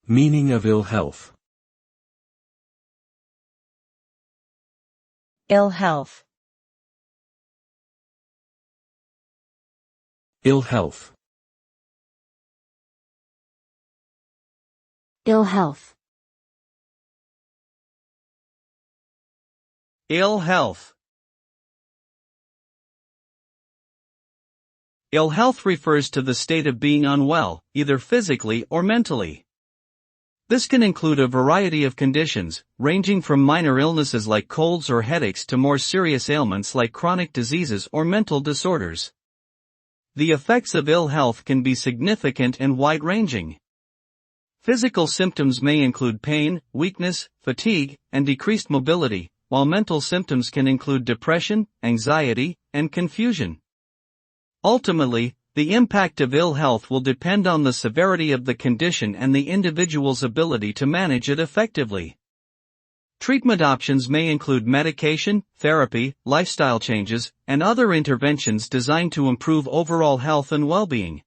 Meaning of ill health. Ill health. Ill health. Ill health. Ill health. Ill health refers to the state of being unwell, either physically or mentally. This can include a variety of conditions, ranging from minor illnesses like colds or headaches to more serious ailments like chronic diseases or mental disorders. The effects of ill health can be significant and wide-ranging. Physical symptoms may include pain, weakness, fatigue, and decreased mobility, while mental symptoms can include depression, anxiety, and confusion. Ultimately, the impact of ill health will depend on the severity of the condition and the individual's ability to manage it effectively. Treatment options may include medication, therapy, lifestyle changes, and other interventions designed to improve overall health and well-being.